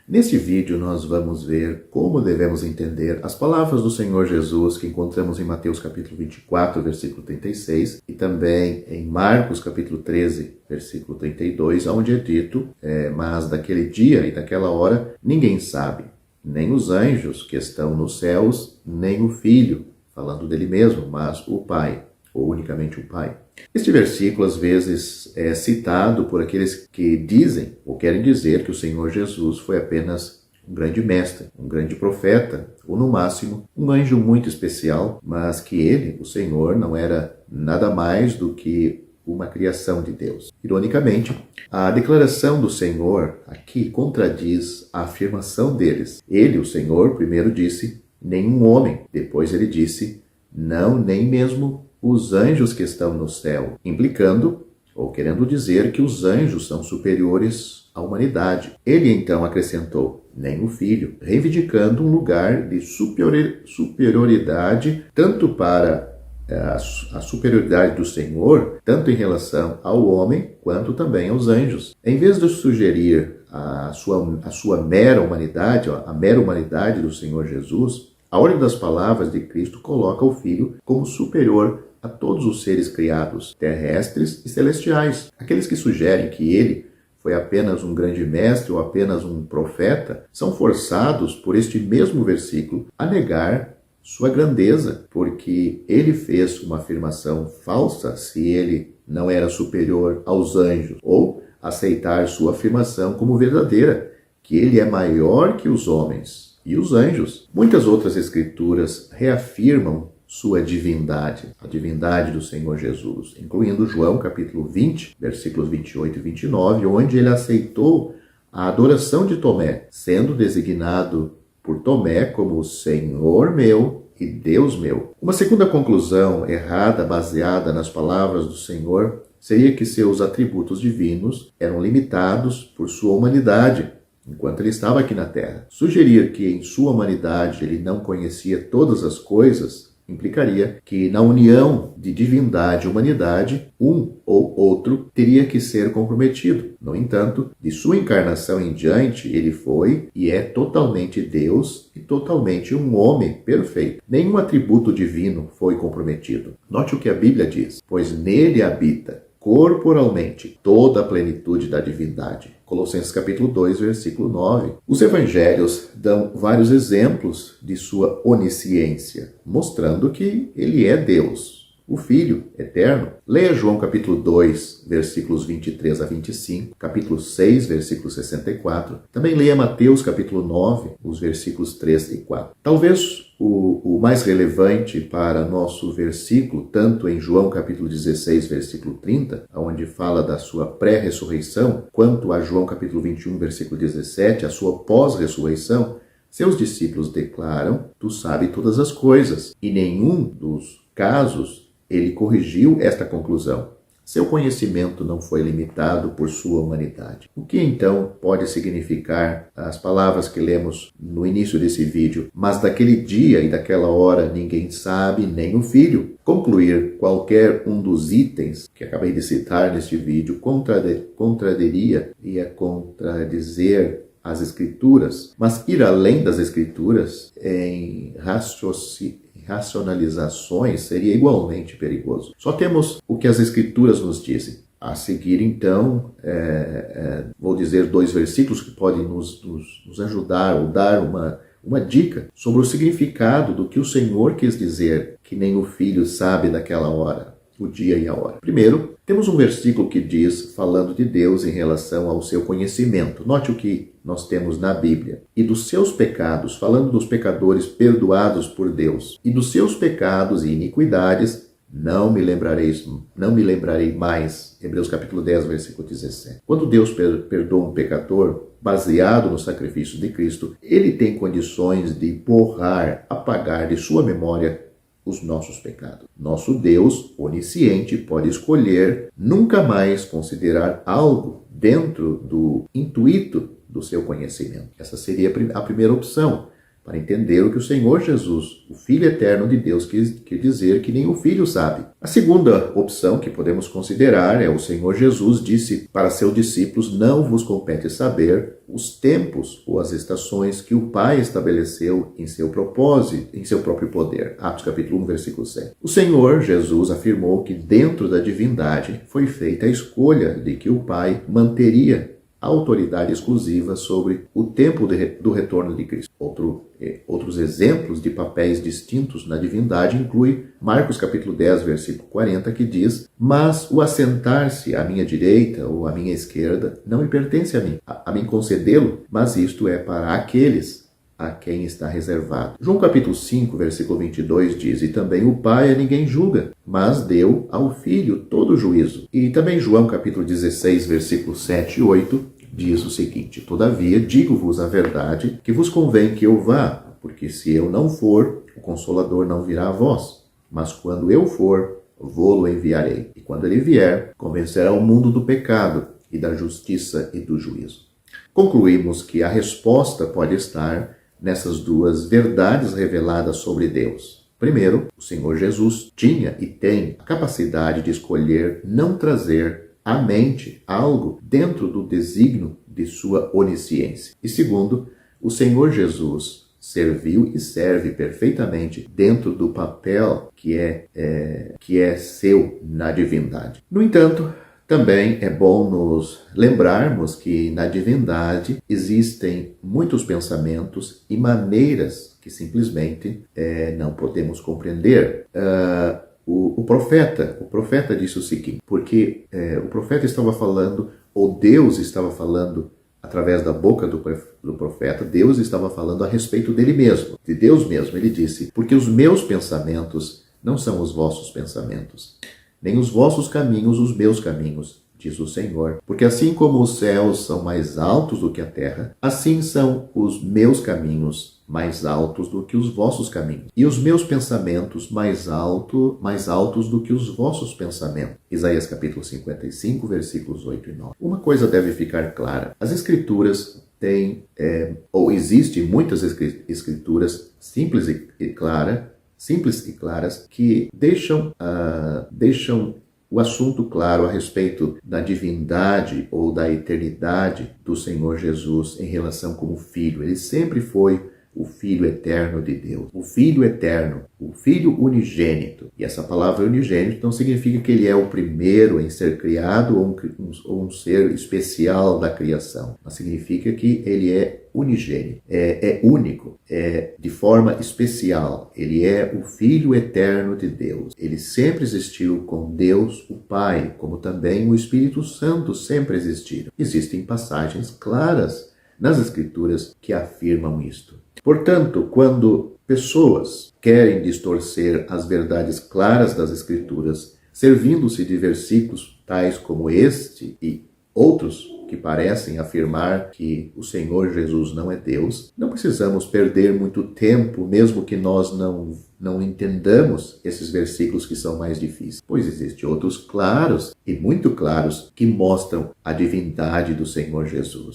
Neste vídeo nós vamos ver como devemos entender as palavras do Senhor Jesus que encontramos em Mateus capítulo 24, versículo 36 e também em Marcos capítulo 13, versículo 32, onde é dito, mas daquele dia e daquela hora ninguém sabe, nem os anjos que estão nos céus, nem o Filho, falando dele mesmo, mas o Pai, ou unicamente o Pai. Este versículo, às vezes, é citado por aqueles que dizem ou querem dizer que o Senhor Jesus foi apenas um grande mestre, um grande profeta, ou no máximo, um anjo muito especial, mas que ele, o Senhor, não era nada mais do que uma criação de Deus. Ironicamente, a declaração do Senhor aqui contradiz a afirmação deles. Ele, o Senhor, primeiro disse, nenhum homem. Depois ele disse, não, nem mesmo os anjos que estão no céu, implicando ou querendo dizer que os anjos são superiores à humanidade. Ele então acrescentou, nem o Filho, reivindicando um lugar de superioridade tanto para a superioridade do Senhor, tanto em relação ao homem, quanto também aos anjos. Em vez de sugerir a sua mera humanidade, a mera humanidade do Senhor Jesus, a ordem das palavras de Cristo coloca o Filho como superior a todos os seres criados, terrestres e celestiais. Aqueles que sugerem que ele foi apenas um grande mestre ou apenas um profeta, são forçados por este mesmo versículo a negar sua grandeza, porque ele fez uma afirmação falsa se ele não era superior aos anjos, ou aceitar sua afirmação como verdadeira, que ele é maior que os homens e os anjos. Muitas outras escrituras reafirmam sua divindade, a divindade do Senhor Jesus, incluindo João capítulo 20, versículos 28 e 29, onde ele aceitou a adoração de Tomé, sendo designado por Tomé como Senhor meu e Deus meu. Uma segunda conclusão errada, baseada nas palavras do Senhor, seria que seus atributos divinos eram limitados por sua humanidade, enquanto ele estava aqui na Terra. Sugerir que em sua humanidade ele não conhecia todas as coisas implicaria que na união de divindade e humanidade, um ou outro teria que ser comprometido. No entanto, de sua encarnação em diante, ele foi e é totalmente Deus e totalmente um homem perfeito. Nenhum atributo divino foi comprometido. Note o que a Bíblia diz, pois nele habita corporalmente toda a plenitude da divindade. Colossenses capítulo 2, versículo 9. Os evangelhos dão vários exemplos de sua onisciência, mostrando que ele é Deus, o Filho eterno. Leia João capítulo 2, versículos 23 a 25, capítulo 6, versículo 64. Também leia Mateus capítulo 9, os versículos 3 e 4. Talvez o mais relevante para nosso versículo, tanto em João capítulo 16, versículo 30, onde fala da sua pré-ressurreição, quanto a João capítulo 21, versículo 17, a sua pós-ressurreição, seus discípulos declaram, tu sabes todas as coisas. E nenhum dos casos ele corrigiu esta conclusão. Seu conhecimento não foi limitado por sua humanidade. O que então pode significar as palavras que lemos no início desse vídeo? Mas daquele dia e daquela hora ninguém sabe, nem o Filho. Concluir qualquer um dos itens que acabei de citar neste vídeo contradiria e contradizer as Escrituras, mas ir além das Escrituras em racionalizações seria igualmente perigoso. Só temos o que as Escrituras nos dizem. A seguir, então, vou dizer 2 versículos que podem nos ajudar ou dar uma dica sobre o significado do que o Senhor quis dizer, que nem o Filho sabe daquela hora, o dia e a hora. Primeiro, temos um versículo que diz, falando de Deus em relação ao seu conhecimento. Note o que nós temos na Bíblia. E dos seus pecados, falando dos pecadores perdoados por Deus, e dos seus pecados e iniquidades, não me lembrarei mais. Hebreus capítulo 10, versículo 17. Quando Deus perdoa um pecador, baseado no sacrifício de Cristo, ele tem condições de borrar, apagar de sua memória os nossos pecados. Nosso Deus, onisciente, pode escolher nunca mais considerar algo dentro do intuito do seu conhecimento. Essa seria a primeira opção. para entender o que o Senhor Jesus, o Filho eterno de Deus, quis dizer que nem o Filho sabe. A segunda opção que podemos considerar é o Senhor Jesus disse para seus discípulos: não vos compete saber os tempos ou as estações que o Pai estabeleceu em seu propósito, em seu próprio poder. Atos capítulo 1, versículo 7. O Senhor Jesus afirmou que dentro da divindade foi feita a escolha de que o Pai manteria a autoridade exclusiva sobre o tempo do retorno de Cristo. Outros exemplos de papéis distintos na divindade incluem Marcos capítulo 10, versículo 40, que diz: mas o assentar-se à minha direita ou à minha esquerda não me pertence a mim concedê-lo, mas isto é para aqueles a quem está reservado. João capítulo 5, versículo 22 diz: e também o Pai a ninguém julga, mas deu ao Filho todo o juízo. E também João capítulo 16, versículo 7 e 8 diz o seguinte: todavia digo-vos a verdade, que vos convém que eu vá, porque se eu não for, o Consolador não virá a vós. Mas quando eu for, vô-lo enviarei. E quando ele vier, convencerá o mundo do pecado e da justiça e do juízo. Concluímos que a resposta pode estar nessas duas verdades reveladas sobre Deus. Primeiro, o Senhor Jesus tinha e tem a capacidade de escolher não trazer à mente algo dentro do desígnio de sua onisciência. E segundo, o Senhor Jesus serviu e serve perfeitamente dentro do papel que é seu na divindade. No entanto, também é bom nos lembrarmos que na divindade existem muitos pensamentos e maneiras que simplesmente não podemos compreender. O profeta disse o seguinte, porque o profeta estava falando, ou Deus estava falando através da boca do profeta, Deus estava falando a respeito dele mesmo, de Deus mesmo. Ele disse: porque os meus pensamentos não são os vossos pensamentos, nem os vossos caminhos os meus caminhos, diz o Senhor. Porque assim como os céus são mais altos do que a terra, assim são os meus caminhos mais altos do que os vossos caminhos, e os meus pensamentos mais altos do que os vossos pensamentos. Isaías capítulo 55, versículos 8 e 9. Uma coisa deve ficar clara: as Escrituras têm, existem muitas escrituras simples e claras que deixam o assunto claro a respeito da divindade ou da eternidade do Senhor Jesus em relação como Filho. Ele sempre foi o Filho eterno de Deus, o Filho eterno, o Filho unigênito. E essa palavra unigênito não significa que ele é o primeiro em ser criado ou um ser especial da criação, mas significa que ele é unigênito, é único, é de forma especial. Ele é o Filho eterno de Deus. Ele sempre existiu com Deus, o Pai, como também o Espírito Santo sempre existiram. Existem passagens claras nas Escrituras que afirmam isto. Portanto, quando pessoas querem distorcer as verdades claras das Escrituras, servindo-se de versículos tais como este e outros que parecem afirmar que o Senhor Jesus não é Deus, não precisamos perder muito tempo, mesmo que nós não entendamos esses versículos que são mais difíceis, pois existem outros claros e muito claros que mostram a divindade do Senhor Jesus.